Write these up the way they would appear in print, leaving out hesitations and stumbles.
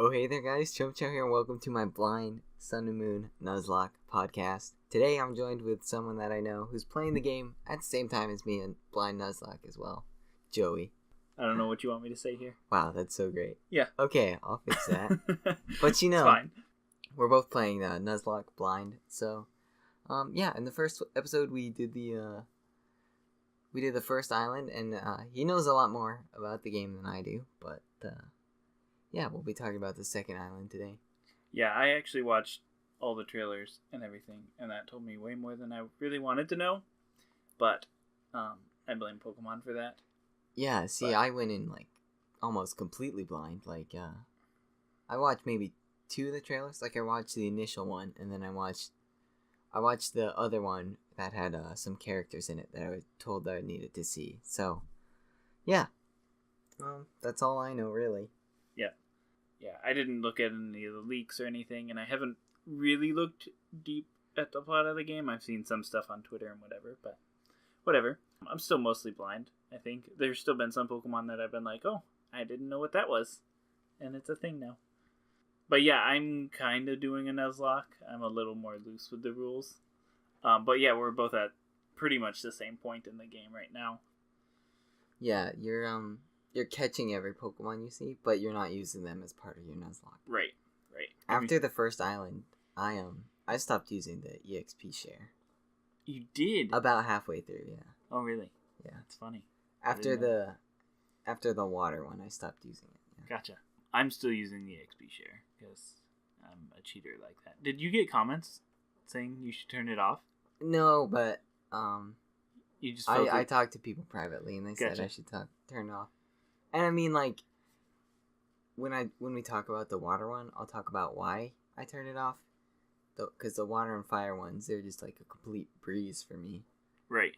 Oh hey there guys, Chumchou here and welcome to my Blind Sun and Moon Nuzlock podcast. Today I'm joined with someone that I know who's playing the game at the same time as me and Blind Nuzlock as well, Joey. I don't know what you want me to say here. Wow, that's so great. Yeah. Okay, I'll fix that. But you know, it's fine. We're both playing Nuzlock Blind, so yeah, in the first episode we did the first island, and he knows a lot more about the game than I do, but yeah, we'll be talking about the second island today. Yeah, I actually watched all the trailers and everything, and that told me way more than I really wanted to know, but I blame Pokemon for that. Yeah, see, I went in, like, almost completely blind. Like, I watched maybe 2 of the trailers. Like, I watched the initial one, and then I watched the other one that had some characters in it that I was told that I needed to see. So, yeah. That's all I know, really. Yeah, I didn't look at any of the leaks or anything, and I haven't really looked deep at the plot of the game. I've seen some stuff on Twitter and whatever, but whatever. I'm still mostly blind, I think. There's still been some Pokemon that I've been like, oh, I didn't know what that was. And it's a thing now. But yeah, I'm kind of doing a Nuzlocke. I'm a little more loose with the rules. But yeah, we're both at pretty much the same point in the game right now. Yeah, you're catching every Pokemon you see, but you're not using them as part of your Nuzlocke. Right. After the first island, I stopped using the EXP share. You did? About halfway through, yeah. Oh, really? Yeah. That's funny. After the water one, I stopped using it. Yeah. Gotcha. I'm still using the XP share because I'm a cheater like that. Did you get comments saying you should turn it off? No, but you just I talked to people privately and they said I should turn it off. And I mean, like, when we talk about the water one, I'll talk about why I turned it off. Because the water and fire ones, they're just like a complete breeze for me. Right.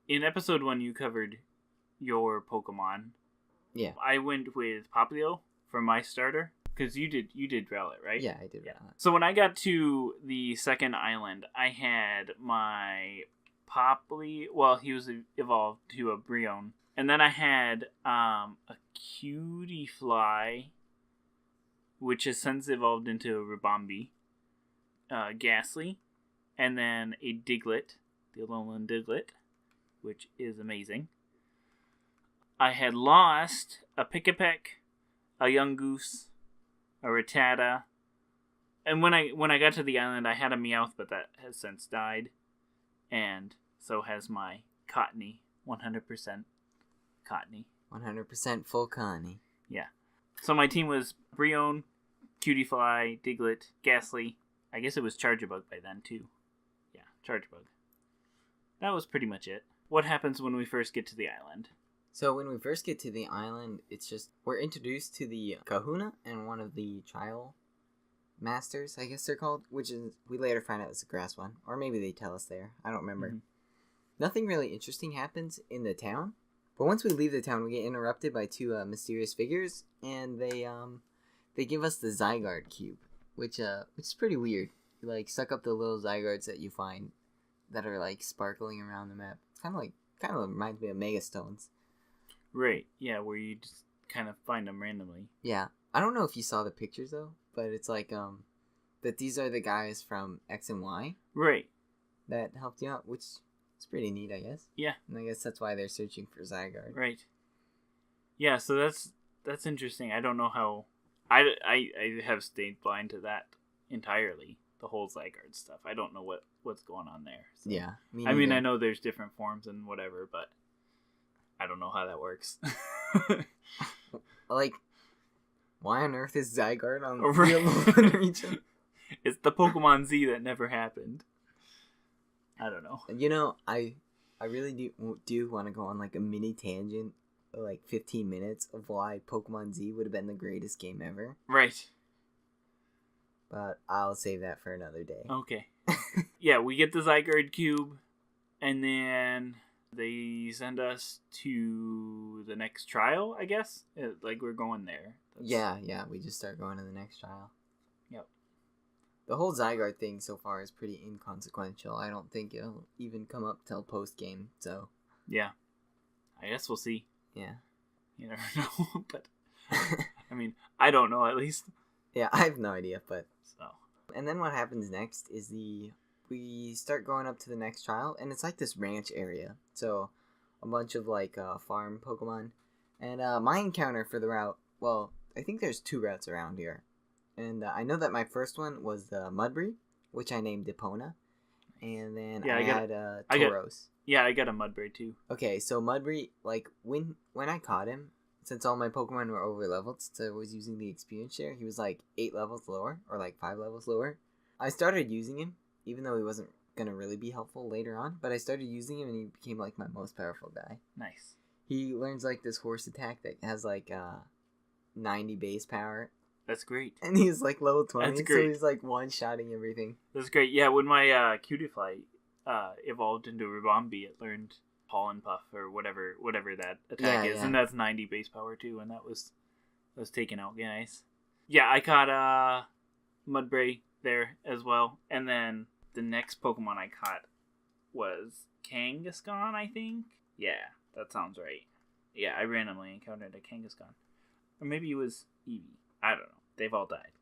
In episode 1, you covered your Pokemon. Yeah. I went with Popplio for my starter. Because you did Rowlet, right? Yeah, I did Rowlet. So when I got to the second island, I had my Popplio. Well, he was evolved to a Brion. And then I had a Cutie Fly, which has since evolved into a Ribombee, Ghastly, and then a Diglett, the Alolan Diglett, which is amazing. I had lost a Pikipek, a Yungoos, a Rattata, and when I got to the island, I had a Meowth, but that has since died, and so has my Cottony, 100%. Cottony. 100% full Connie. Yeah. So my team was Brion, Cutiefly, Diglett, Ghastly. I guess it was Charjabug by then, too. Yeah, Charjabug. That was pretty much it. What happens when we first get to the island? So when we first get to the island, it's just, we're introduced to the Kahuna and one of the trial masters, I guess they're called, which is, we later find out it's a grass one. Or maybe they tell us there. I don't remember. Mm-hmm. Nothing really interesting happens in the town. But once we leave the town, we get interrupted by 2 mysterious figures, and they give us the Zygarde cube, which is pretty weird. You like suck up the little Zygardes that you find that are like sparkling around the map. It's kind of reminds me of Megastones. Right. Yeah, where you just kind of find them randomly. Yeah, I don't know if you saw the pictures though, but it's like that these are the guys from X and Y. Right. That helped you out, which. It's pretty neat, I guess. Yeah. And I guess that's why they're searching for Zygarde. Right. Yeah, so that's interesting. I don't know how... I have stayed blind to that entirely, the whole Zygarde stuff. I don't know what's going on there. So. Yeah. I mean, I know there's different forms and whatever, but I don't know how that works. Like, why on earth is Zygarde on the Alolan region? It's the Pokemon Z that never happened. I don't know. You know, I really do want to go on like a mini tangent, like 15 minutes of why Pokemon Z would have been the greatest game ever. Right. But I'll save that for another day. Okay. Yeah, we get the Zygarde cube, and then they send us to the next trial, I guess. Like we're going there. Yeah, we just start going to the next trial. Yep. The whole Zygarde thing so far is pretty inconsequential. I don't think it'll even come up till post-game, so... Yeah. I guess we'll see. Yeah. You never know, but... I mean, I don't know, at least. Yeah, I have no idea, but... So. And then what happens next is we start going up to the next trial, and it's like this ranch area. So, a bunch of, like, farm Pokemon. And my encounter for the route, well, I think there's 2 routes around here. And I know that my first one was Mudbury, which I named Epona. And then I had Tauros. I got a Mudbury too. Okay, so Mudbury, like, when I caught him, since all my Pokemon were over leveled, since I was using the experience share, he was like 8 levels lower, or like 5 levels lower. I started using him, even though he wasn't gonna really be helpful later on, but I started using him and he became like my most powerful guy. Nice. He learns like this horse attack that has like 90 base power. That's great. And he's like level 20, That's great. so he's like one-shotting everything. That's great. Yeah, when my Cutiefly evolved into Ribombee, it learned Pollen Puff or whatever that attack is, and that's 90 base power too, and that was taken out nice. Yeah, I caught Mudbray there as well, and then the next Pokemon I caught was Kangaskhan, I think. Yeah, that sounds right. Yeah, I randomly encountered a Kangaskhan, or maybe it was Eevee. I don't know. They've all died.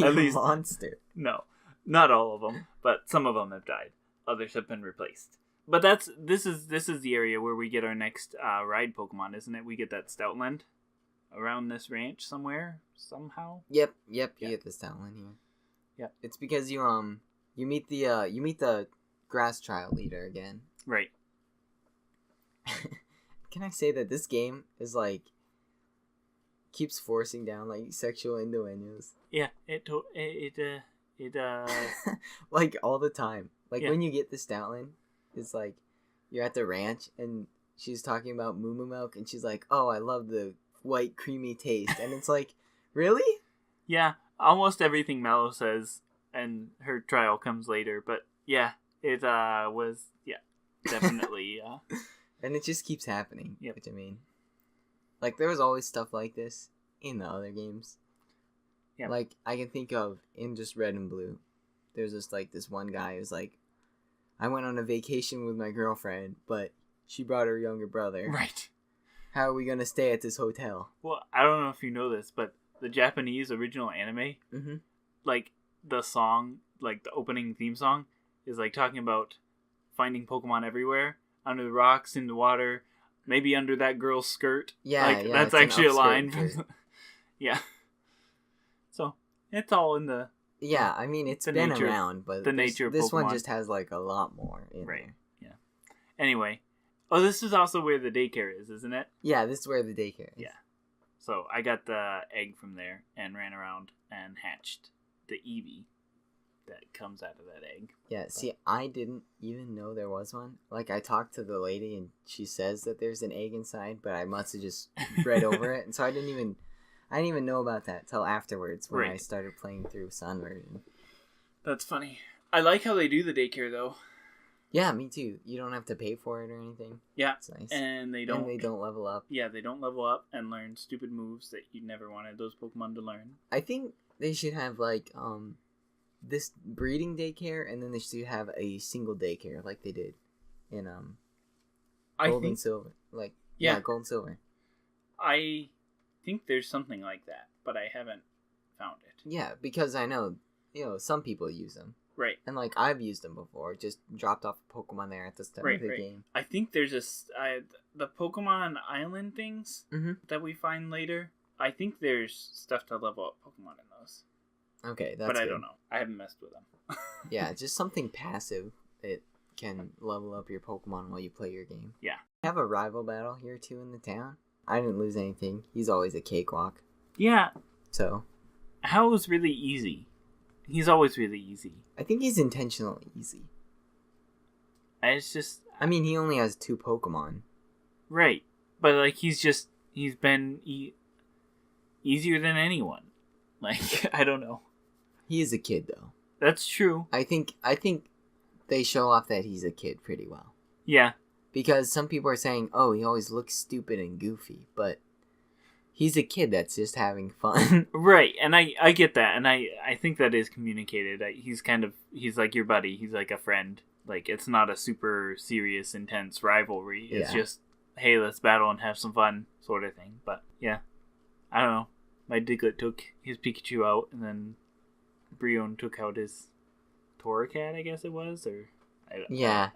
At least monster. No, not all of them, but some of them have died. Others have been replaced. But this is the area where we get our next ride Pokemon, isn't it? We get that Stoutland around this ranch somewhere, somehow. Yep. You get the Stoutland here. Yep. It's because you meet the grass trial leader again. Right. Can I say that this game is like keeps forcing down like sexual innuendos? Yeah, it like all the time. Like, yeah. When you get the Stoutland, it's like, you're at the ranch, and she's talking about Moo Moo Milk, and she's like, oh, I love the white, creamy taste. And it's like, really? Yeah, almost everything Mallow says, and her trial comes later, but yeah, it was, yeah, definitely. And it just keeps happening, yep. Which I mean, like, there was always stuff like this in the other games. Yeah. Like, I can think of, in just Red and Blue, there's just, like, this one guy who's like, I went on a vacation with my girlfriend, but she brought her younger brother. Right. How are we going to stay at this hotel? Well, I don't know if you know this, but the Japanese original anime, like, the song, like, the opening theme song, is, like, talking about finding Pokemon everywhere, under the rocks, in the water, maybe under that girl's skirt. Yeah, like, yeah. That's actually a line. From yeah. So, it's all in the... Yeah, I mean, it's been around, but this one just has, like, a lot more in there. Yeah. Anyway. Oh, this is also where the daycare is, isn't it? Yeah, this is where the daycare is. Yeah. So, I got the egg from there and ran around and hatched the Eevee that comes out of that egg. Yeah, see, I didn't even know there was one. Like, I talked to the lady, and she says that there's an egg inside, but I must have just read over it, and so I didn't even know about that till afterwards when I started playing through Sun version. That's funny. I like how they do the daycare, though. Yeah, me too. You don't have to pay for it or anything. Yeah, it's nice. And they don't level up. Yeah, they don't level up and learn stupid moves that you never wanted those Pokemon to learn. I think they should have like this breeding daycare, and then they should have a single daycare like they did in Gold and Silver. Like Gold and Silver. I think there's something like that, but I haven't found it. Yeah, because I know, some people use them. Right. And, like, I've used them before. Just dropped off a Pokemon there at the start of the game. I think there's the Pokemon Island things that we find later. I think there's stuff to level up Pokemon in those. Okay, that's But I good. don't know. I haven't messed with them. Yeah, just something passive that can level up your Pokemon while you play your game. Yeah. I have a rival battle here, too, in the town. I didn't lose anything. He's always a cakewalk. Yeah. So. How is really easy? He's always really easy. I think he's intentionally easy. It's just... I mean, he only has 2 Pokemon. Right. But, like, he's been easier than anyone. Like, I don't know. He is a kid, though. That's true. I think they show off that he's a kid pretty well. Yeah. Because some people are saying, oh, he always looks stupid and goofy, but he's a kid that's just having fun. Right, and I get that, and I think that is communicated. He's like your buddy. He's like a friend. Like, it's not a super serious, intense rivalry. It's just, hey, let's battle and have some fun sort of thing. But, yeah, I don't know. my Diglett took his Pikachu out, and then Brion took out his Torracat, I guess it was, or Yeah.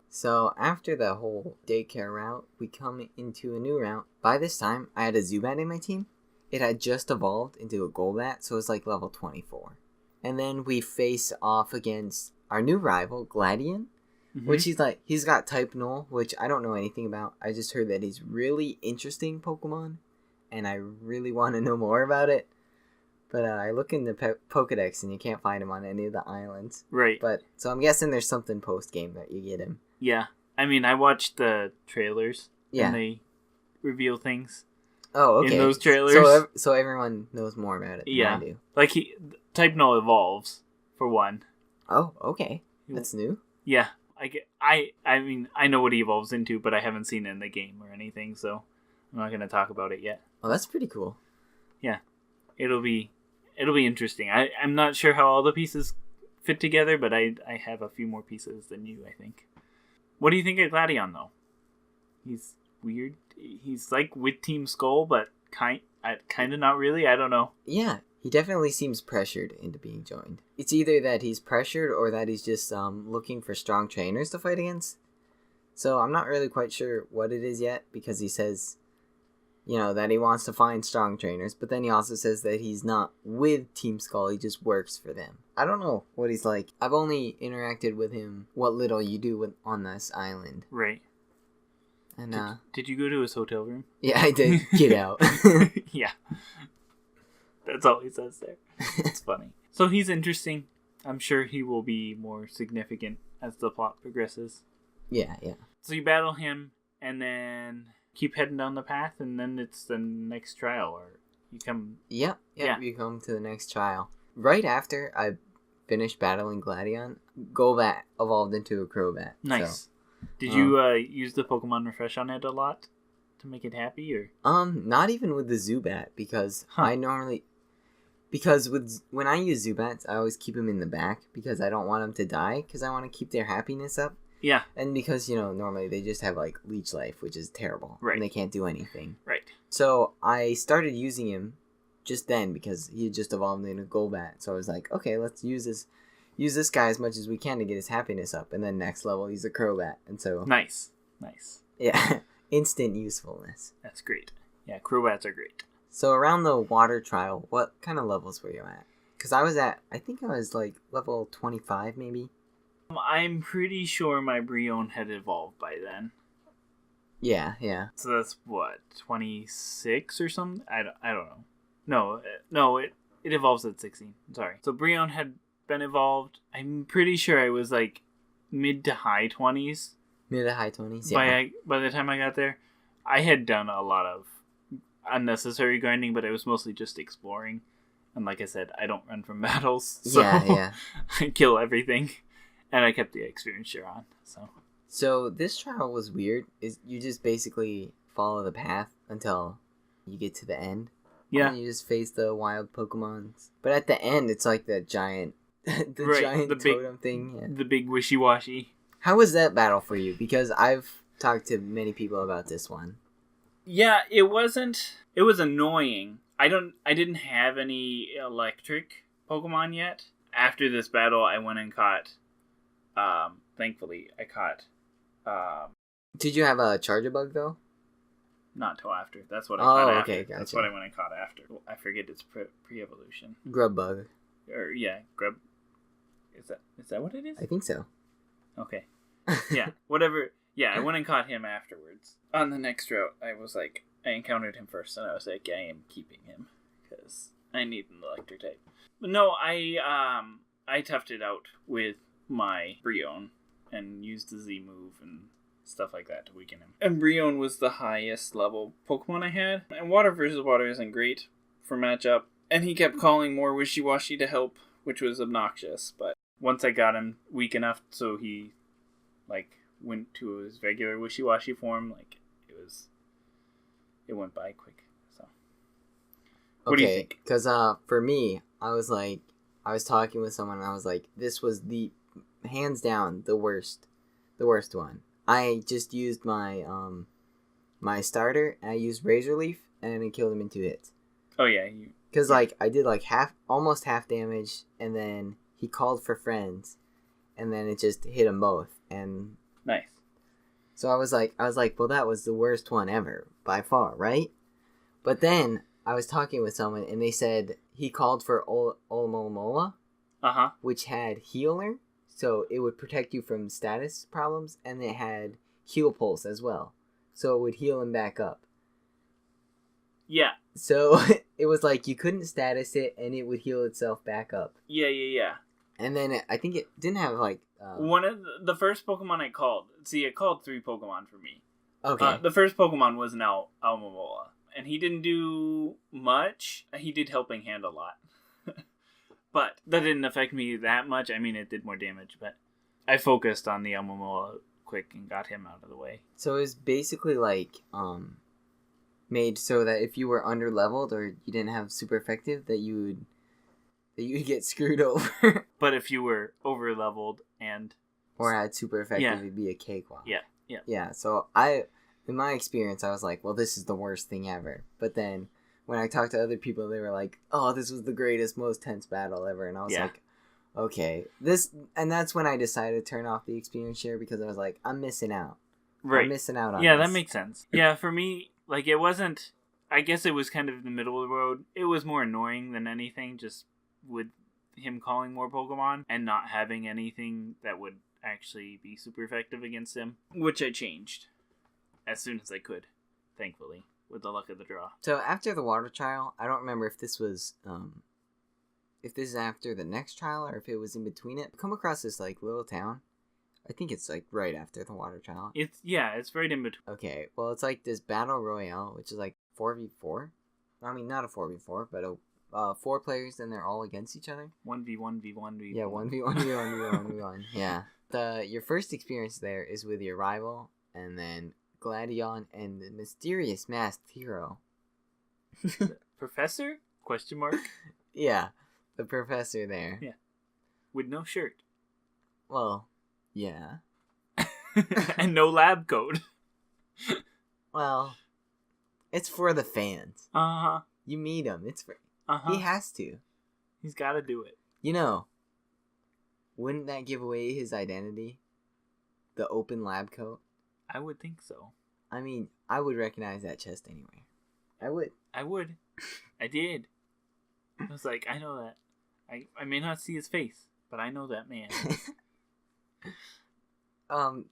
So after the whole daycare route, we come into a new route. By this time, I had a Zubat in my team. It had just evolved into a Golbat, so it was like level 24. And then we face off against our new rival, Gladion, which he's got Type Null, which I don't know anything about. I just heard that he's really interesting Pokemon, and I really want to know more about it. But I look in the Pokedex, and you can't find him on any of the islands. Right. But so I'm guessing there's something post-game that you get him. Yeah. I mean, I watched the trailers. Yeah. And they reveal things. Oh, okay. In those trailers. So everyone knows more about it than I do. Like, Type Null evolves, for one. Oh, okay. That's new? Yeah. I mean, I know what he evolves into, but I haven't seen it in the game or anything, so I'm not going to talk about it yet. Oh, that's pretty cool. Yeah. It'll be interesting. I'm not sure how all the pieces fit together, but I have a few more pieces than you, I think. What do you think of Gladion, though? He's weird. He's like with Team Skull, but kind of not really. I don't know. Yeah, he definitely seems pressured into being joined. It's either that he's pressured or that he's just looking for strong trainers to fight against. So I'm not really quite sure what it is yet, because he says, that he wants to find strong trainers, but then he also says that he's not with Team Skull, he just works for them. I don't know what he's like. I've only interacted with him what little you do on this island. Right. And did you go to his hotel room? Yeah, I did. Get out. Yeah. That's all he says there. It's funny. So he's interesting. I'm sure he will be more significant as the plot progresses. Yeah. So you battle him, and then keep heading down the path, and then it's the next trial, or you come... Yep, you come to the next trial. Right after I finished battling Gladion, Golbat evolved into a Crobat. Nice. So, did you use the Pokemon Refresh on it a lot to make it happy, or? Not even with the Zubat, because I normally... Because when I use Zubats, I always keep them in the back, because I don't want them to die, because I want to keep their happiness up. Yeah. And because, normally they just have, like, Leech Life, which is terrible. Right. And they can't do anything. Right. So I started using him just then, because he had just evolved into Golbat. So I was like, okay, let's use this guy as much as we can to get his happiness up. And then next level, he's a Crobat. And so... Nice. Yeah. Instant usefulness. That's great. Yeah, Crobats are great. So around the water trial, what kind of levels were you at? Because I was like level 25 maybe. I'm pretty sure my Brion had evolved by then. Yeah. So that's what, 26 or something? I don't know. No, it evolves at 16. Sorry. So Brion had been evolved. I'm pretty sure I was like mid to high 20s. Mid to high 20s, yeah. By the time I got there, I had done a lot of unnecessary grinding, but it was mostly just exploring. And like I said, I don't run from battles. So yeah. I kill everything. And I kept the experience share on, So this trial was weird. Is you just basically follow the path until you get to the end. Yeah. And you just face the wild Pokemons. But at the end, it's like the giant, giant totem thing. Yeah. The big wishy-washy. How was that battle for you? Because I've talked to many people about this one. Yeah, it was annoying. I didn't have any electric Pokemon yet. After this battle, I went and caught... thankfully, I caught... Did you have a Charjabug, though? Not till after. That's what I caught after. Okay, gotcha. That's what I went and caught after. I forget its pre-evolution. Grubbug. Grub... Is that what it is? I think so. Okay. Yeah, whatever. Yeah, I went and caught him afterwards. On the next route, I encountered him first, and I was like, I am keeping him, because I need an electric type. But no, I toughed it out with my Brion and used the Z move and stuff like that to weaken him. And Brion was the highest level Pokemon I had. And Water versus Water isn't great for matchup. And he kept calling more Wishy-Washy to help, which was obnoxious. But once I got him weak enough so he went to his regular Wishy-Washy form, it went by quick. So what do you think? Because for me, I was talking with someone and I was like, this was the hands down the worst one. I just used my my starter and I used Razor Leaf and it killed him in 2 hits. Oh, yeah. Because, like, I did, like, almost half damage, and then he called for friends, and then it just hit them both, and... Nice. So I was like, well, that was the worst one ever, by far, right? But then I was talking with someone, and they said he called for Olomomola, which had Healer, so it would protect you from status problems, and it had Heal Pulse as well, so it would heal him back up. Yeah. So it was like you couldn't status it, and it would heal itself back up. Yeah. And then I think it didn't have, like... one of the first Pokemon I called... See, it called 3 Pokemon for me. Okay. The first Pokemon was now Alomomola. And he didn't do much. He did Helping Hand a lot. But that didn't affect me that much. I mean, it did more damage, but I focused on the Alomomola quick and got him out of the way. So it was basically, like, made so that if you were under-leveled or you didn't have super effective, that you would get screwed over. But if you were over-leveled and... Or had super effective, it'd be a cakewalk. Yeah. Yeah, so in my experience, I was like, well, this is the worst thing ever. But then, when I talked to other people, they were like, oh, this was the greatest, most tense battle ever. And I was like, okay. And that's when I decided to turn off the experience share, because I was like, I'm missing out. Right. I'm missing out on Yeah, this. that makes sense. Yeah, for me, like, it wasn't... I guess it was kind of the middle of the road. It was more annoying than anything, just with him calling more Pokemon and not having anything that would actually be super effective against him, which I changed as soon as I could, thankfully, with the luck of the draw. So after the water trial, I don't remember if this was if this is after the next trial or if it was in between it. I come across this like little town. I think it's like right after the water trial. It's right in between. Okay, well, it's like this battle royale, which is like 4v4. I mean, not a 4v4, but 4 players, and they're all against each other. 1v1v1v1. Yeah, 1v1v1v1v1. Yeah. Your first experience there is with your rival, and then Gladion and the mysterious masked hero. Professor? Question mark? Yeah, the professor there. Yeah. With no shirt. Well, yeah. And no lab coat. Well, it's for the fans. Uh-huh. You meet him. It's for... Uh-huh. He has to. He's got to do it. You know, wouldn't that give away his identity? The open lab coat? I would think so. I mean, I would recognize that chest anywhere. I would. I did. I was like, I know that. I may not see his face, but I know that man.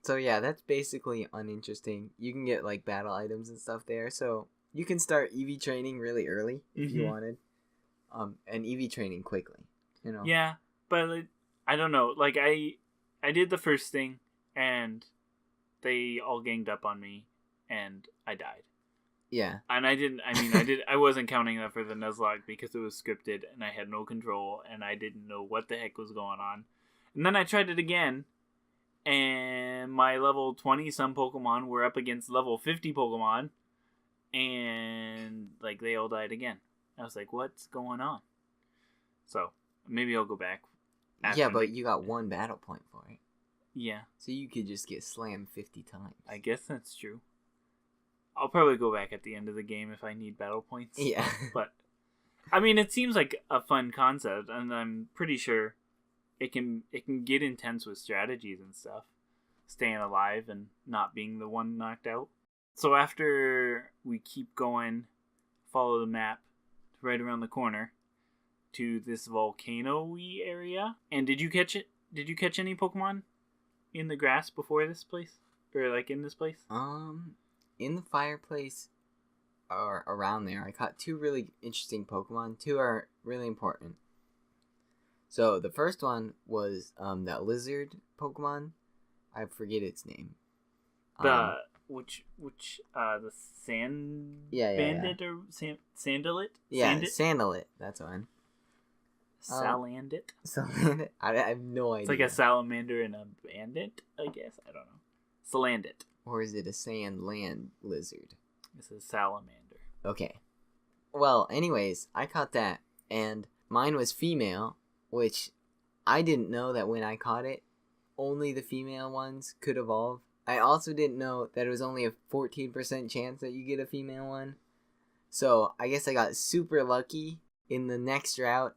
So yeah, that's basically uninteresting. You can get like battle items and stuff there, so you can start EV training really early if you wanted. And EV training quickly, you know. Yeah, but I don't know. Like I did the first thing, and they all ganged up on me, and I died. Yeah. And I wasn't counting that for the Nuzlock because it was scripted, and I had no control, and I didn't know what the heck was going on. And then I tried it again, and my level 20 some Pokemon were up against level 50 Pokemon, and like they all died again. I was like, what's going on? So maybe I'll go back. Yeah, but you got 1 battle point for it. Yeah. So you could just get slammed 50 times. I guess that's true. I'll probably go back at the end of the game if I need battle points. Yeah. But, I mean, it seems like a fun concept, and I'm pretty sure it can get intense with strategies and stuff. Staying alive and not being the one knocked out. So after we keep going, follow the map right around the corner to this volcano-y area. And did you catch it? Did you catch any Pokemon in the grass before this place? Or like in this place? In the fireplace or around there, I caught 2 really interesting Pokemon. 2 are really important. So the first one was that lizard Pokemon. I forget its name. The sand bandit or sandalit? Yeah, Sandalit. That's one. Salandit? Salandit? I have no idea. It's like a salamander and a bandit, I guess. I don't know. Salandit. Or is it a sand land lizard? It's a salamander. Okay. Well, anyways, I caught that, and mine was female, which I didn't know that when I caught it, only the female ones could evolve. I also didn't know that it was only a 14% chance that you get a female one. So I guess I got super lucky. In the next route,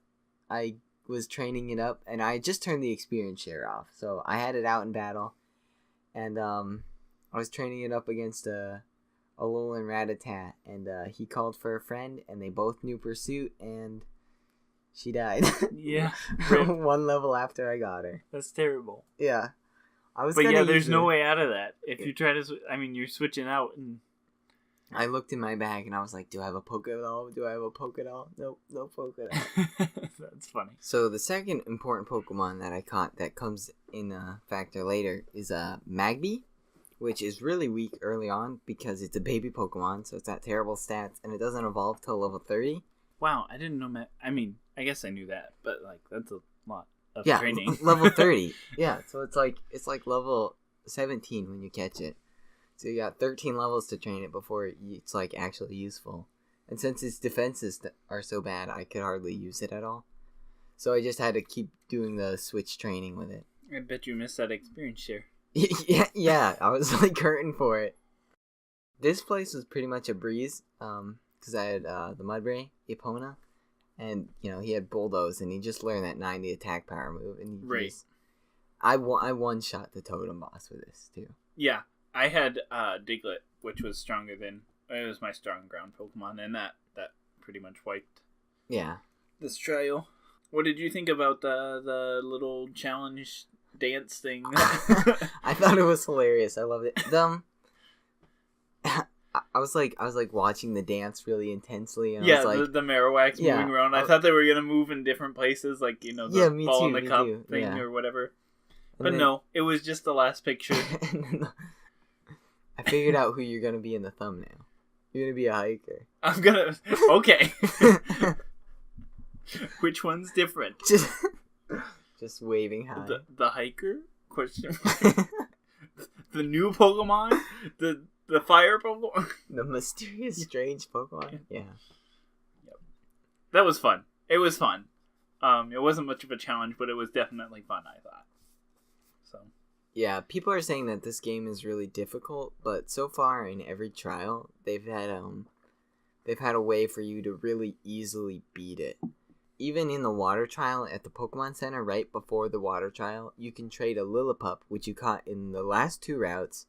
I was training it up, and I just turned the experience share off. So I had it out in battle, and I was training it up against a Alolan Rattata, and he called for a friend, and they both knew Pursuit, and she died. Yeah. One level after I got her. That's terrible. Yeah. But yeah, there's no way out of that. If you try to... you're switching out and... I looked in my bag and I was like, do I have a Pokédoll? Do I have a Pokédoll? Nope, no Pokédoll. That's funny. So the second important Pokemon that I caught that comes in a factor later is Magby, which is really weak early on because it's a baby Pokemon, so it's got terrible stats, and it doesn't evolve till level 30. Wow, I didn't know... I guess I knew that, but that's a lot of yeah, training. Level 30. Yeah, so it's like level 17 when you catch it. So you got 13 levels to train it before it's like actually useful. And since its defenses are so bad, I could hardly use it at all. So I just had to keep doing the switch training with it. I bet you missed that experience share. yeah, I was like hurting for it. This place was pretty much a breeze, because I had the Mudbray, Epona, and he had Bulldoze, and he just learned that 90 attack power move, and I one-shot the Totem Boss with this too. Yeah. I had Diglett, which was stronger than... It was my strong ground Pokemon, and that pretty much wiped this trial. What did you think about the little challenge dance thing? I thought it was hilarious. I loved it. I was like watching the dance really intensely. And I was like, the Marowaks moving around. I thought they were going to move in different places, like, the ball in the cup thing or whatever. But no, it was just the last picture. I figured out who you're going to be in the thumbnail. You're going to be a hiker. I'm going to... Okay. Which one's different? Just waving high. The hiker? Question mark. The new Pokemon? The fire Pokemon? The mysterious, strange Pokemon? Yeah. Yep. That was fun. It was fun. It wasn't much of a challenge, but it was definitely fun, I thought. So... Yeah, people are saying that this game is really difficult, but so far in every trial, they've had a way for you to really easily beat it. Even in the water trial at the Pokemon Center, right before the water trial, you can trade a Lillipup, which you caught in the last 2 routes.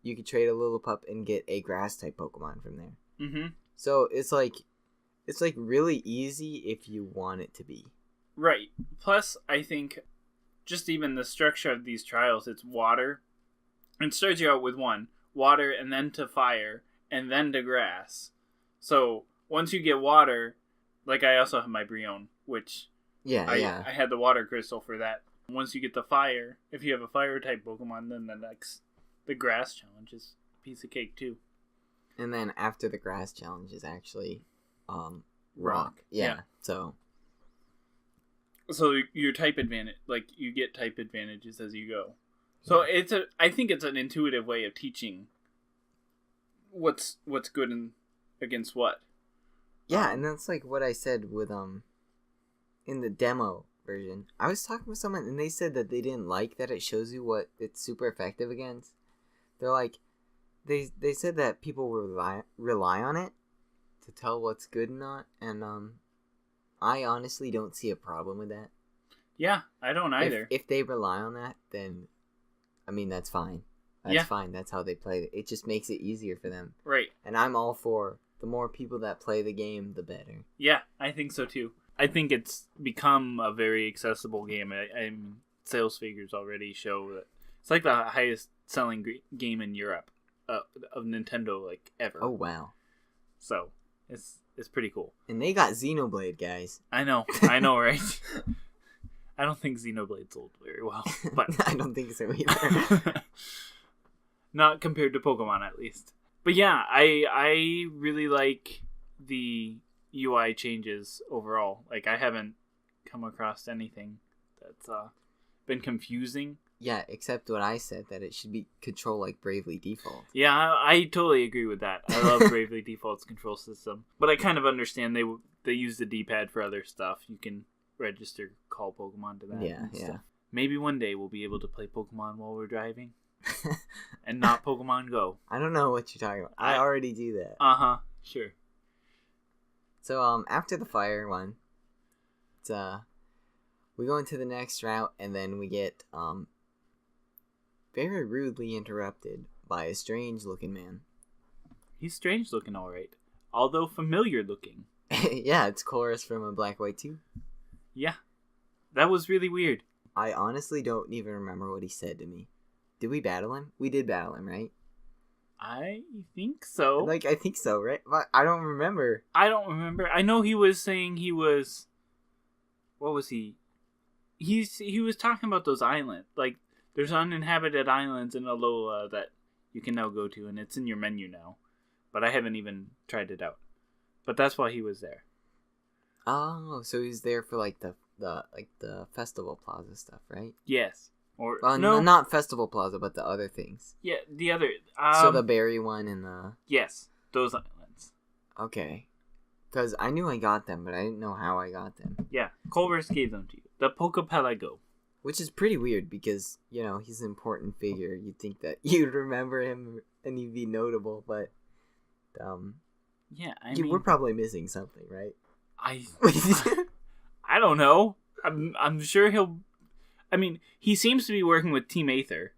You can trade a Lillipup and get a Grass-type Pokemon from there. Mm-hmm. So it's like really easy if you want it to be. Right. Plus, I think... Just even the structure of these trials, it's water. It starts you out with water, and then to fire, and then to grass. So, once you get water, like I also have my Brion, which I had the water crystal for that. Once you get the fire, if you have a fire-type Pokemon, then the grass challenge is a piece of cake, too. And then after the grass challenge is actually rock. Yeah, so... So your type advantage, like you get type advantages as you go. So I think it's an intuitive way of teaching what's good and against what. Yeah, and that's like what I said with in the demo version. I was talking with someone and they said that they didn't like that it shows you what it's super effective against. They're like, they said that people rely on it to tell what's good and not, and I honestly don't see a problem with that. Yeah, I don't either. If they rely on that, then, that's fine. That's fine. That's how they play it. It just makes it easier for them. Right. And I'm all for the more people that play the game, the better. Yeah, I think so too. I think it's become a very accessible game. Sales figures already show that it's like the highest selling game in Europe of Nintendo, like, ever. Oh, wow. So, it's pretty cool. And they got Xenoblade, guys. I know, right? I don't think Xenoblade sold very well, but I don't think so either. Not compared to Pokemon, at least. But yeah, I really like the UI changes overall. Like, I haven't come across anything that's been confusing. Yeah, except what I said, that it should be controlled like Bravely Default. Yeah, I totally agree with that. I love Bravely Default's control system. But I kind of understand they use the D-pad for other stuff. You can register, call Pokemon to that. Yeah. Stuff. Maybe one day we'll be able to play Pokemon while we're driving. And not Pokemon Go. I don't know what you're talking about. I already do that. Uh-huh, sure. So after the fire one, it's we go into the next route, and then we get very rudely interrupted by a strange looking man. He's strange looking, all right. Although familiar looking. Yeah, it's Chorus from A Black White 2. Yeah. That was really weird. I honestly don't even remember what he said to me. Did we battle him? We did battle him, right? I think so. I think so, right? But I don't remember. I don't remember. I know he was saying he was... What was he? He was talking about those islands. Like, there's uninhabited islands in Alola that you can now go to, and it's in your menu now. But I haven't even tried it out. But that's why he was there. Oh, so he's there for like the Festival Plaza stuff, right? Yes. Or no, not Festival Plaza, but the other things. Yeah, the other. So the berry one and the. Yes, those islands. Okay, because I knew I got them, but I didn't know how I got them. Yeah, Culver's gave them to you. The Pokepelago. Which is pretty weird because he's an important figure. You'd think that you'd remember him and he'd be notable, but yeah, I mean, we're probably missing something, right? I don't know. I'm sure he'll. I mean, he seems to be working with Team Aether.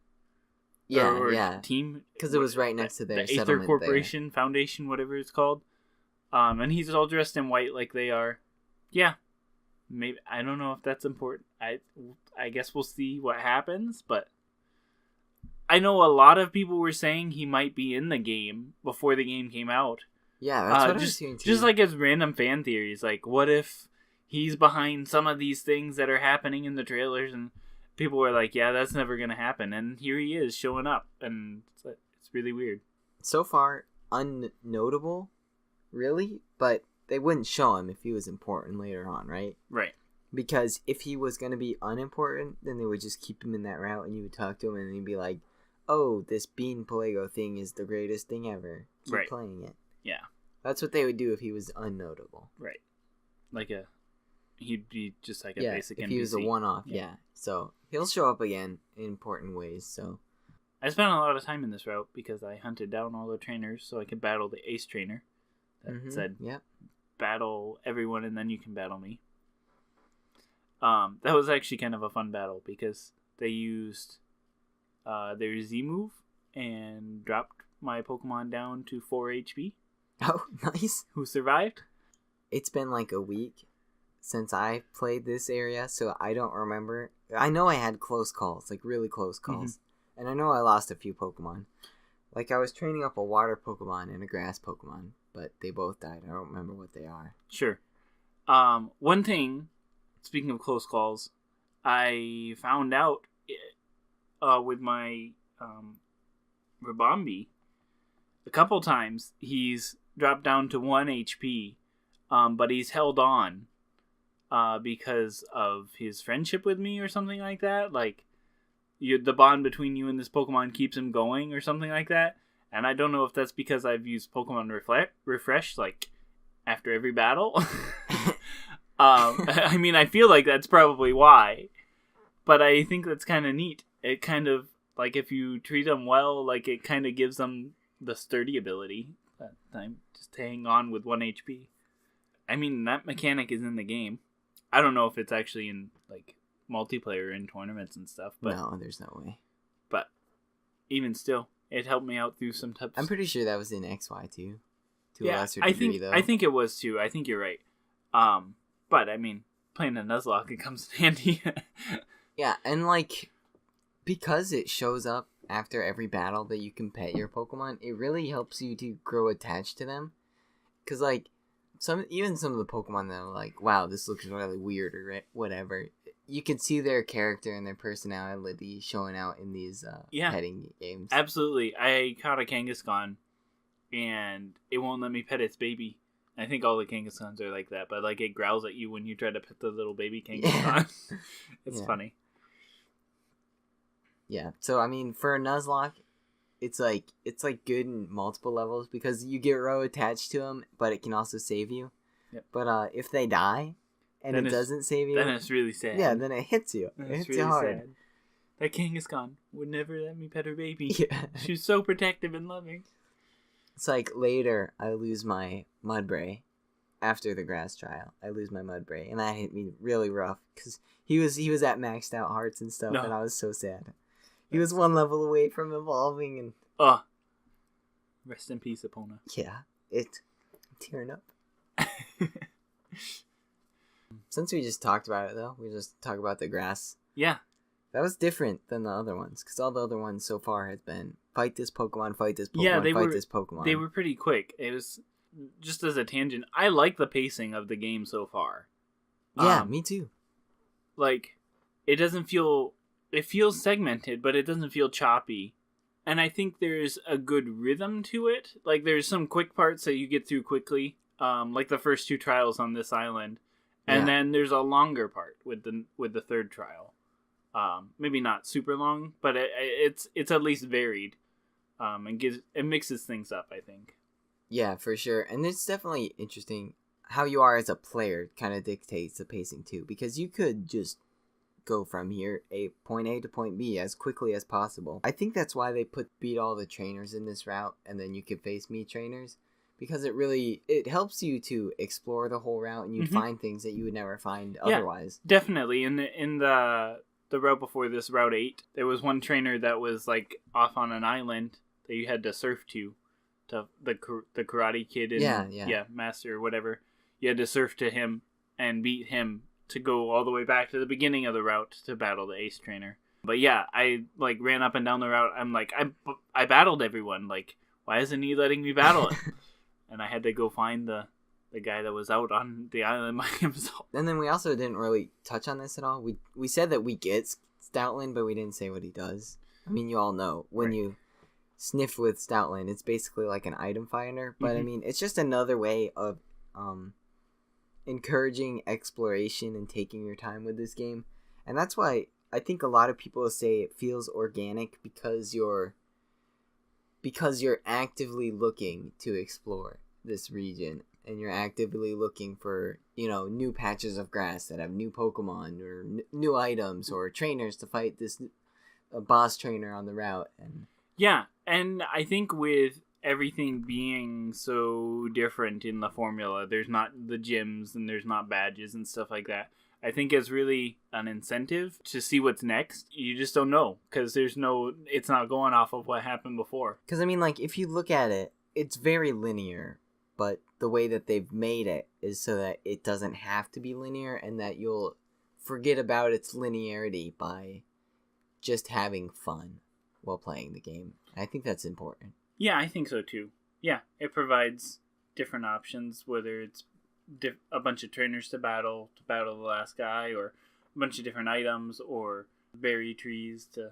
Yeah. Team, because it was right next to their the Aether Corporation there. Foundation, whatever it's called. And he's all dressed in white like they are. Yeah, maybe I don't know if that's important. I guess we'll see what happens, but I know a lot of people were saying he might be in the game before the game came out. Yeah, that's what I was seeing too. Just like as random fan theories, like what if he's behind some of these things that are happening in the trailers, and people were like, yeah, that's never going to happen. And here he is showing up, and it's really weird. So far, unnotable, really, but they wouldn't show him if he was important later on, right? Right. Because if he was going to be unimportant, then they would just keep him in that route, and you would talk to him, and he'd be like, oh, this Bean Pelago thing is the greatest thing ever. Keep playing it. Yeah. That's what they would do if he was unnotable. Right. He'd be just like a basic NPC. If he was a one-off, yeah. So he'll show up again in important ways. So I spent a lot of time in this route because I hunted down all the trainers so I could battle the Ace trainer that said, battle everyone and then you can battle me. That was actually kind of a fun battle because they used their Z move and dropped my Pokemon down to 4 HP. Oh, nice. Who survived? It's been like a week since I played this area, so I don't remember. I know I had close calls, like really close calls. And I know I lost a few Pokemon. Like I was training up a water Pokemon and a grass Pokemon, but they both died. I don't remember what they are. Sure. One thing, speaking of close calls, I found out with my Rabombi, a couple times he's dropped down to 1 HP, but he's held on because of his friendship with me or something like that. Like, the bond between you and this Pokemon keeps him going or something like that. And I don't know if that's because I've used Pokemon Refresh, like, after every battle. I mean, I feel like that's probably why. But I think that's kind of neat. It kind of, like, if you treat them well, like, it kind of gives them the sturdy ability that time just to hang on with 1 HP. I mean, that mechanic is in the game. I don't know if it's actually in, like, multiplayer in tournaments and stuff. But no, there's no way. But even still, it helped me out through some types. I'm pretty sure that was in XY too. To a yeah, lesser degree, though. I think it was too. I think you're right. But I mean, playing a Nuzlock, it comes in handy. Yeah, and like, because it shows up after every battle that you can pet your Pokemon, it really helps you to grow attached to them. Because like, some of the Pokemon that are like, wow, this looks really weird or whatever, you can see their character and their personality showing out in these petting games. Absolutely. I caught a Kangaskhan, and it won't let me pet its baby. I think all the Kangaskhans are like that, but like it growls at you when you try to pet the little baby Kangaskhan. Yeah. It's funny. Yeah, so I mean, for a Nuzlocke, it's like good in multiple levels because you get real attached to them, but it can also save you. Yep. But if they die and then it doesn't save you, then it's really sad. Yeah, then it hits you. It hits really you hard. Sad. That Kangaskhan would never let me pet her baby. Yeah. She's so protective and loving. It's like later I lose my Mudbray, after the grass trial, I lose my Mudbray, and that hit me really rough because he was at maxed out hearts and stuff, and I was so sad. He was one level away from evolving, and rest in peace, Epona. Yeah, I'm tearing up. Since we just talked about it, though, we just talk about the grass. Yeah. That was different than the other ones, because all the other ones so far has been fight this Pokemon, fight this Pokemon, this Pokemon. They were pretty quick. It was, just as a tangent, I like the pacing of the game so far. Yeah, me too. Like, it doesn't feel... It feels segmented, but it doesn't feel choppy. And I think there's a good rhythm to it. Like, there's some quick parts that you get through quickly, like the first 2 trials on this island. And then there's a longer part with the third trial. Maybe not super long, but it's at least varied, and it mixes things up, I think. Yeah, for sure. And it's definitely interesting how you are as a player kind of dictates the pacing too, because you could just go from point A to point B as quickly as possible. I think that's why they beat all the trainers in this route, and then you could face me trainers, because it helps you to explore the whole route, and you'd find things that you would never find otherwise. Definitely. In the route before this, Route 8, there was one trainer that was like off on an island that you had to surf to the Karate Kid and Master or whatever. You had to surf to him and beat him to go all the way back to the beginning of the route to battle the Ace trainer. But yeah, I like ran up and down the route. I'm like, I battled everyone. Like, why isn't he letting me battle it? And I had to go find the guy that was out on the island by himself. And then we also didn't really touch on this at all. We said that we get Stoutland, but we didn't say what he does. I mean, you all know when you sniff with Stoutland, it's basically like an item finder. But I mean, it's just another way of encouraging exploration and taking your time with this game. And that's why I think a lot of people say it feels organic, because you're actively looking to explore this region, and you're actively looking for, new patches of grass that have new Pokemon or new items or trainers to fight this boss trainer on the route. And yeah, and I think with everything being so different in the formula, there's not the gyms and there's not badges and stuff like that. I think it's really an incentive to see what's next. You just don't know, because it's not going off of what happened before. Because I mean, like, if you look at it, it's very linear, but the way that they've made it is so that it doesn't have to be linear, and that you'll forget about its linearity by just having fun while playing the game. I think that's important. Yeah, I think so too. Yeah, it provides different options, whether it's a bunch of trainers to battle the last guy, or a bunch of different items, or berry trees to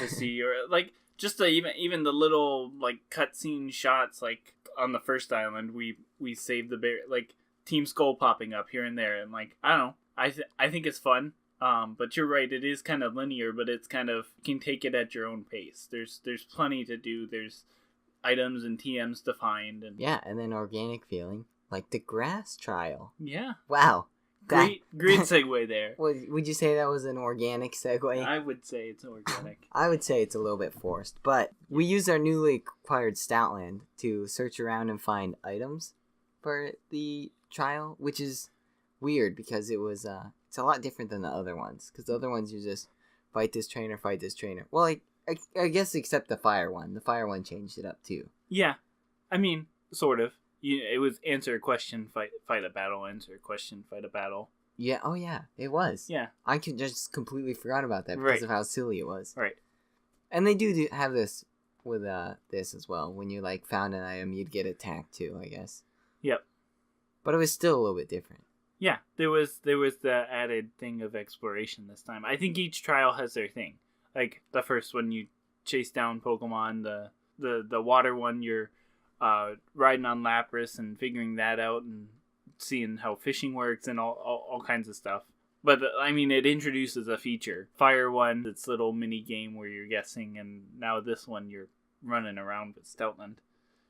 see, or like just even the little like cutscene shots, like on the first island we saved the berry, like Team Skull popping up here and there, and like, I don't know, I think it's fun. But you're right, it is kind of linear, but it's kind of, you can take it at your own pace. There's plenty to do. There's items and TMs to find, and and then organic feeling, like the grass trial. Yeah. Wow. Great segue there. Would you say that was an organic segue? I would say it's organic. I would say it's a little bit forced, but we used our newly acquired Stoutland to search around and find items for the trial, which is weird because it's a lot different than the other ones. Because the other ones, you just fight this trainer. Well, I guess except the fire one. The fire one changed it up too. Yeah, I mean, sort of. It was answer a question, fight a battle, answer a question, fight a battle. Yeah, oh yeah, it was. Yeah. I just completely forgot about that because of how silly it was. Right. And they do have this with this as well. When you like found an item, you'd get attacked too, I guess. Yep. But it was still a little bit different. Yeah, there was the added thing of exploration this time. I think each trial has their thing. Like the first one, you chase down Pokemon. The water one, you're riding on Lapras and figuring that out and seeing how fishing works and all kinds of stuff. But I mean, it introduces a feature. Fire one, it's little mini game where you're guessing, and now this one you're running around with Stoutland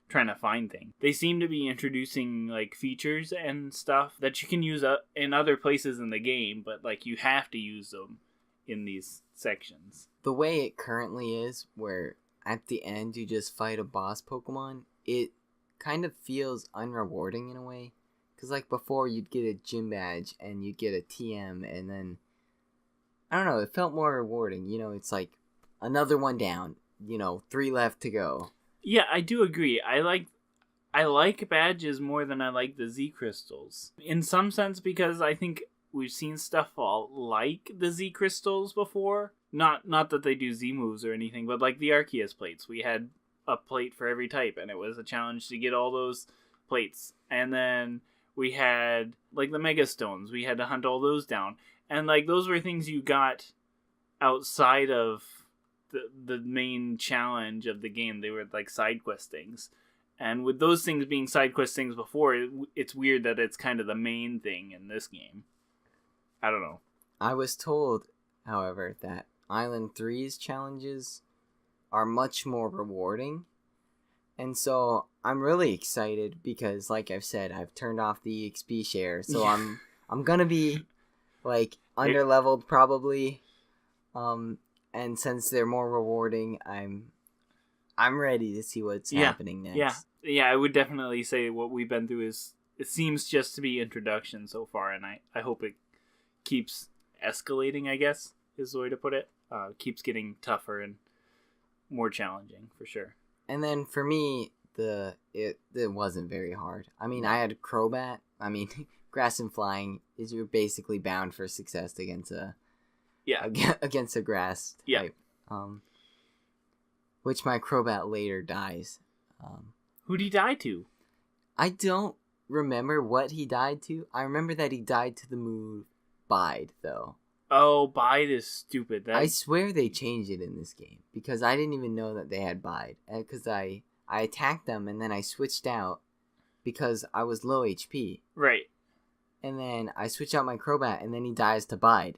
trying to find things. They seem to be introducing like features and stuff that you can use in other places in the game, but like you have to use them in these sections. The way it currently is, where at the end you just fight a boss Pokemon, it kind of feels unrewarding in a way, Because, like, before, you'd get a gym badge, and you'd get a TM, and then, I don't know, it felt more rewarding. You know, it's like, another one down, 3 left to go. Yeah, I do agree. I like badges more than I like the Z crystals. In some sense, because I think we've seen stuff all like the Z crystals before. Not that they do Z moves or anything, but like the Arceus plates. We had a plate for every type, and it was a challenge to get all those plates. And then we had like the Mega Stones. We had to hunt all those down. And like those were things you got outside of the main challenge of the game. They were like side quest things. And with those things being side quest things before, it's weird that it's kind of the main thing in this game. I don't know. I was told, however, that Island 3's challenges are much more rewarding. And so I'm really excited because, like I've said, I've turned off the XP share. So I'm going to be, like, under-leveled probably. And since they're more rewarding, I'm ready to see what's happening next. Yeah, I would definitely say what we've been through it seems just to be introduction so far, and I hope it keeps escalating, I guess, is the way to put it. Keeps getting tougher and more challenging, for sure. And then for me, it wasn't very hard. I mean, I had Crobat. I mean, Grass and Flying is you're basically bound for success against a grass type. Which my Crobat later dies. Who'd he die to? I don't remember what he died to. I remember that he died to the move Bide, though. Oh, Bide is stupid. I swear they changed it in this game, because I didn't even know that they had Bide. Because I attacked them, and then I switched out, because I was low HP. Right. And then I switch out my Crobat, and then he dies to Bide.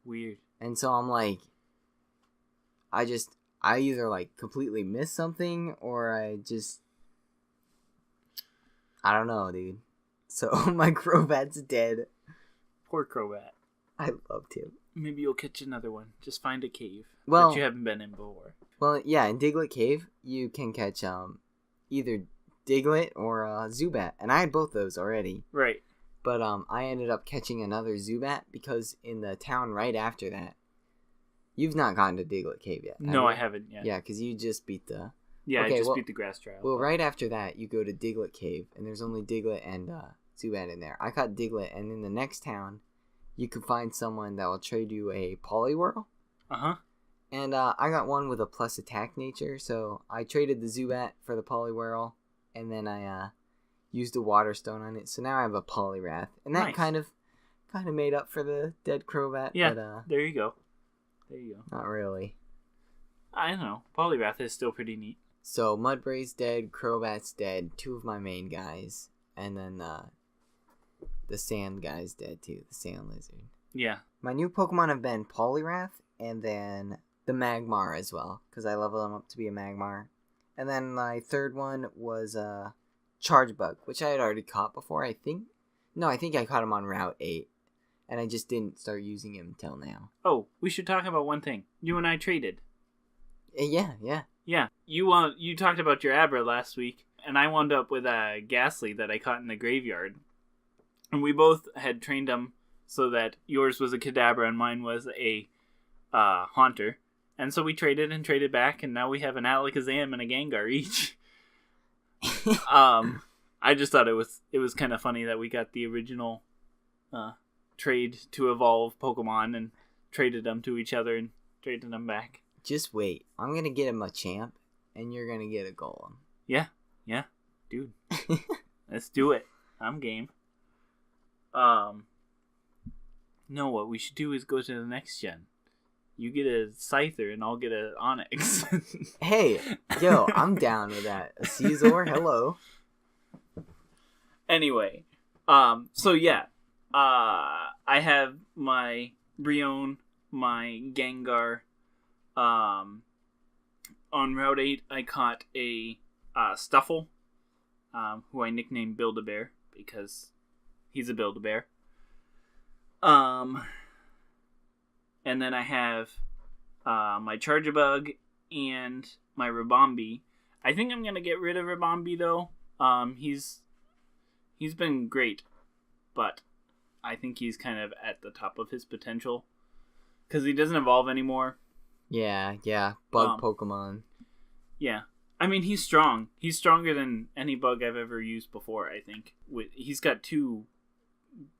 Weird. And so I'm like, I either like completely missed something, or I don't know, dude. So my Crobat's dead. Poor Crobat. I loved him. Maybe you'll catch another one. Just find a cave that you haven't been in before. Well, yeah, in Diglett Cave, you can catch either Diglett or Zubat, and I had both those already. Right. But I ended up catching another Zubat because in the town right after that, you've not gotten to Diglett Cave yet. No, I haven't yet. Yeah, because you just beat the... Yeah, I just beat the grass trial. Well, right after that, you go to Diglett Cave, and there's only Diglett and Zubat in there. I caught Diglett, and in the next town, you could find someone that will trade you a Poliwhirl. Uh-huh. And I got one with a plus attack nature, so I traded the Zubat for the Poliwhirl, and then I used a Water Stone on it, so now I have a Poliwrath. And that kind of made up for the dead Crobat. Yeah, but, there you go. There you go. Not really. I don't know. Poliwrath is still pretty neat. So Mudbray's dead, Crobat's dead, 2 of my main guys, and then the Sand guy's dead too, the Sand Lizard. Yeah. My new Pokemon have been Poliwrath, and then the Magmar as well, because I leveled him up to be a Magmar. And then my third one was Chargebug, which I had already caught before, I think. No, I think I caught him on Route 8, and I just didn't start using him until now. Oh, we should talk about one thing. You and I traded. Yeah. Yeah, you talked about your Abra last week, and I wound up with a Ghastly that I caught in the graveyard. And we both had trained him so that yours was a Kadabra and mine was a Haunter. And so we traded and traded back, and now we have an Alakazam and a Gengar each. I just thought it was kind of funny that we got the original trade to evolve Pokemon and traded them to each other and traded them back. Just wait. I'm going to get him a Champ, and you're going to get a Golem. Yeah, dude. Let's do it. I'm game. No, what we should do is go to the next gen. You get a Scyther, and I'll get a Onyx. Hey, yo, I'm down with that. A Caesar, hello. Anyway, so yeah. I have my Brion, my Gengar. On Route 8, I caught a Stuffle, who I nicknamed Build-A-Bear because he's a Build-A-Bear. And then I have my Chargebug and my Ribombee. I think I'm gonna get rid of Ribombee though. He's been great, but I think he's kind of at the top of his potential because he doesn't evolve anymore. Yeah. Bug Pokemon. Yeah. I mean, he's strong. He's stronger than any bug I've ever used before, I think. He's got 2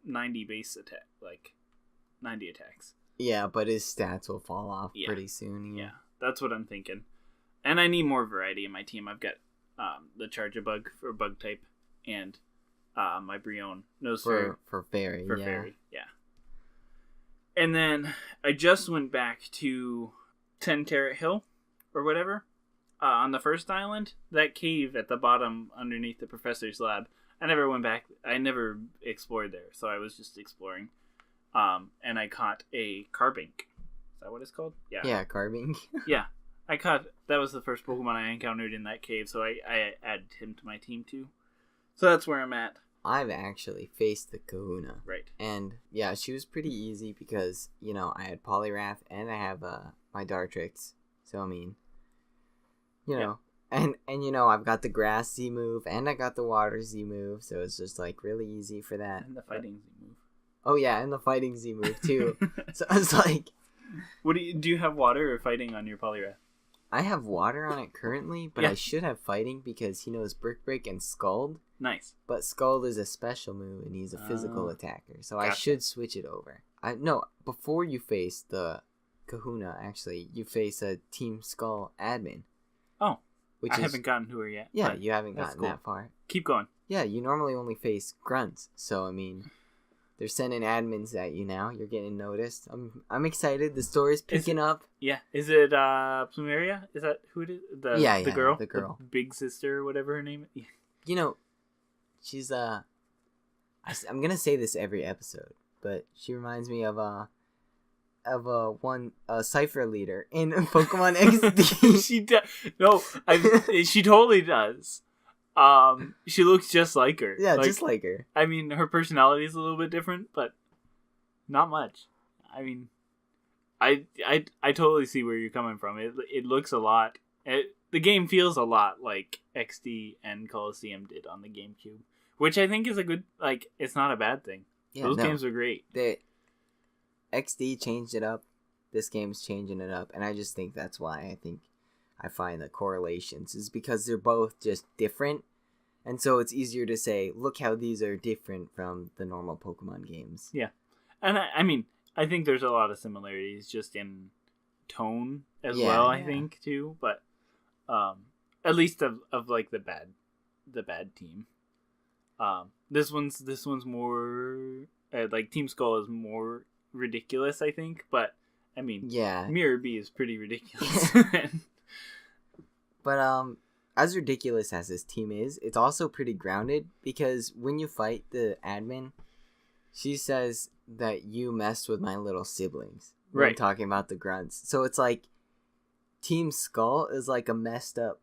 90 base attack, 90 attacks. Yeah, but his stats will fall off pretty soon. Yeah, that's what I'm thinking. And I need more variety in my team. I've got the Charjabug for bug type and my Brion for fairy. For fairy, yeah. And then I just went back to 10 Carat Hill or whatever. On the first island, that cave at the bottom underneath the professor's lab, I never went back. I never explored there, so I was just exploring. And I caught a Carbink. Is that what it's called? Yeah. Yeah, Carbink. Yeah. That was the first Pokemon I encountered in that cave, so I added him to my team too. So that's where I'm at. I've actually faced the Kahuna. Right. And yeah, she was pretty easy because, I had Poliwrath and I have my Dartrix. So, I mean, and I've got the Grass Z move and I got the Water Z move. So it's just really easy for that. And the Fighting Z move. Oh, yeah, and the Fighting Z move too. So I was like... Do you have Water or Fighting on your Poliwrath? I have Water on it currently, but I should have Fighting because he knows Brick Break and Scald. Nice. But Scald is a special move and he's a physical attacker, so gotcha. I should switch it over. Before you face the Kahuna, actually, you face a Team Skull admin. Oh, I haven't gotten to her yet. Yeah, you haven't gotten that far. Keep going. Yeah, you normally only face grunts, so I mean, they're sending admins at you now. You're getting noticed. I'm excited. The story's picking up. Yeah, is it Plumeria? Is that who it is? The girl, the girl, the big sister, or whatever her name is. She's I'm gonna say this every episode, but she reminds me of a Cypher leader in Pokemon XD. She totally does. She looks just like her. Yeah, just like her. I mean, her personality is a little bit different, but not much. I mean, I totally see where you're coming from. It looks a lot. The game feels a lot like XD and Coliseum did on the GameCube, which I think is a good, it's not a bad thing. Yeah, those games are great. The XD changed it up. This game's changing it up, and I just think that's why I find the correlations is because they're both just different, and so it's easier to say, look how these are different from the normal Pokemon games. Yeah, and I think there's a lot of similarities just in tone as well. I think too, but at least of the bad team. This one's more Team Skull is more ridiculous, I think, but I mean, Mirror B is pretty ridiculous. But as ridiculous as this team is, it's also pretty grounded because when you fight the admin, she says that you messed with my little siblings. Right. We're talking about the grunts. So it's like Team Skull is like a messed up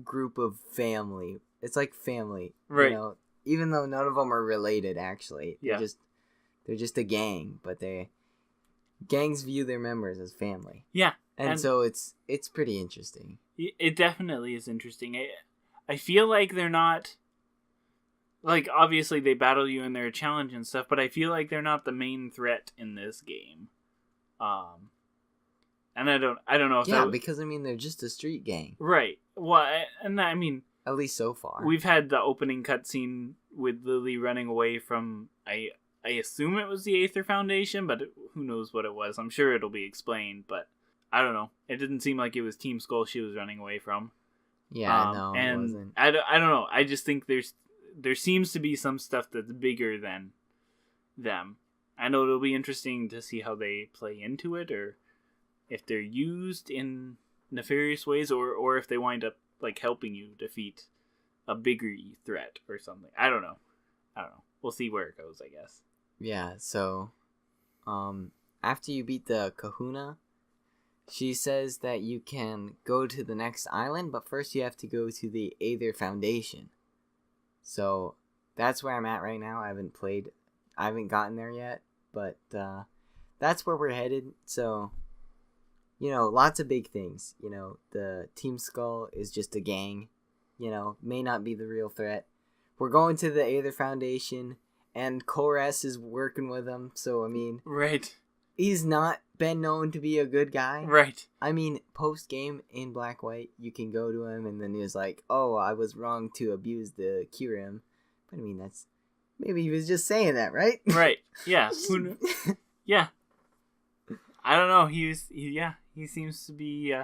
group of family. It's like family. Right. Even though none of them are related, actually. Yeah. They're just a gang, but gangs view their members as family. Yeah. And so it's pretty interesting. It definitely is interesting. I feel like they're not... obviously they battle you in their challenge and stuff, but I feel like they're not the main threat in this game. And I don't know if because, they're just a street gang. Right. Well, and I mean... At least so far. We've had the opening cutscene with Lily running away from... I assume it was the Aether Foundation, but who knows what it was. I'm sure it'll be explained, but I don't know. It didn't seem like it was Team Skull she was running away from. Yeah, no, it wasn't. I don't know. I just think there seems to be some stuff that's bigger than them. I know it'll be interesting to see how they play into it, or if they're used in nefarious ways, or if they wind up helping you defeat a bigger threat or something. I don't know. We'll see where it goes, I guess. Yeah, so after you beat the Kahuna, she says that you can go to the next island, but first you have to go to the Aether Foundation. So that's where I'm at right now. I haven't gotten there yet, but that's where we're headed. So, lots of big things. The Team Skull is just a gang, may not be the real threat. we're going to the Aether Foundation, and Koras is working with him. So I mean, right. He's not been known to be a good guy. Right. I mean, post game in Black White, you can go to him, and then he was like, "Oh, I was wrong to abuse the Kyurem." But I mean, that's maybe he was just saying that, right? Right. Yeah. Yeah. I don't know. He seems to be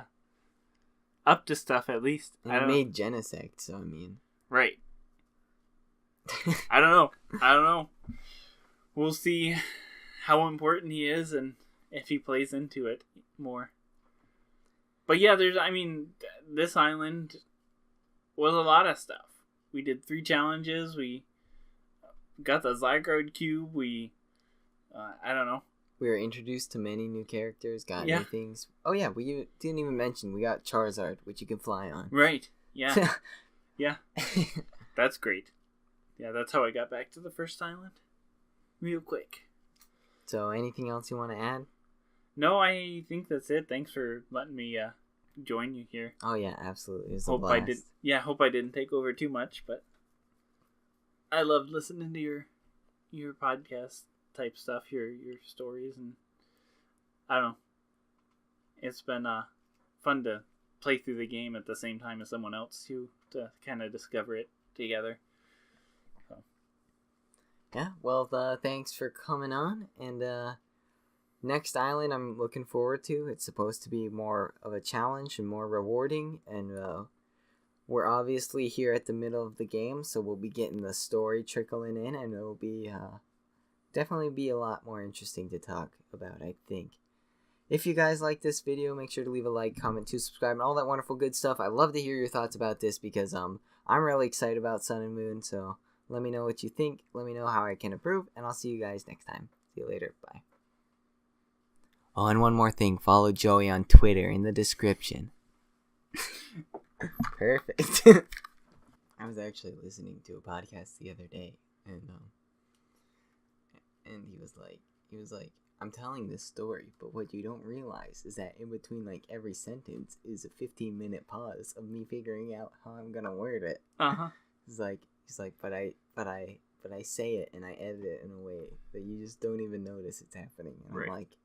up to stuff at least. And he made Genesect, so I mean. Right. I don't know. We'll see how important he is and if he plays into it more. But yeah, this island was a lot of stuff. We did 3 challenges. We got the Zygarde cube. I don't know. We were introduced to many new characters, got new things. Oh yeah, we didn't even mention we got Charizard, which you can fly on. Right. Yeah. Yeah. That's great. Yeah, that's how I got back to the first island. Real quick. So, anything else you want to add? No, I think that's it. Thanks for letting me join you here. Oh yeah, absolutely. It was a blast. Hope I didn't take over too much, but I loved listening to your podcast type stuff, your stories, and I don't know. It's been fun to play through the game at the same time as someone else to kind of discover it together. So. Yeah, well, thanks for coming on, and next island I'm looking forward to. It's supposed to be more of a challenge and more rewarding, and we're obviously here at the middle of the game, so we'll be getting the story trickling in, and it'll be definitely be a lot more interesting to talk about, I think. If you guys like this video, make sure to leave a like, comment, subscribe, and all that wonderful good stuff. I love to hear your thoughts about this because I'm really excited about Sun and Moon, so let me know what you think. Let me know how I can improve, and I'll see you guys next time. See you later. Bye. Oh, and one more thing. Follow Joey on Twitter in the description. Perfect. I was actually listening to a podcast the other day, and he was like, I'm telling this story, but what you don't realize is that in between like every sentence is a 15-minute pause of me figuring out how I'm gonna word it. He's like, but I say it and I edit it in a way that you just don't even notice it's happening. And I'm like,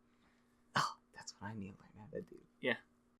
oh, that's what I need to learn how to do. Yeah.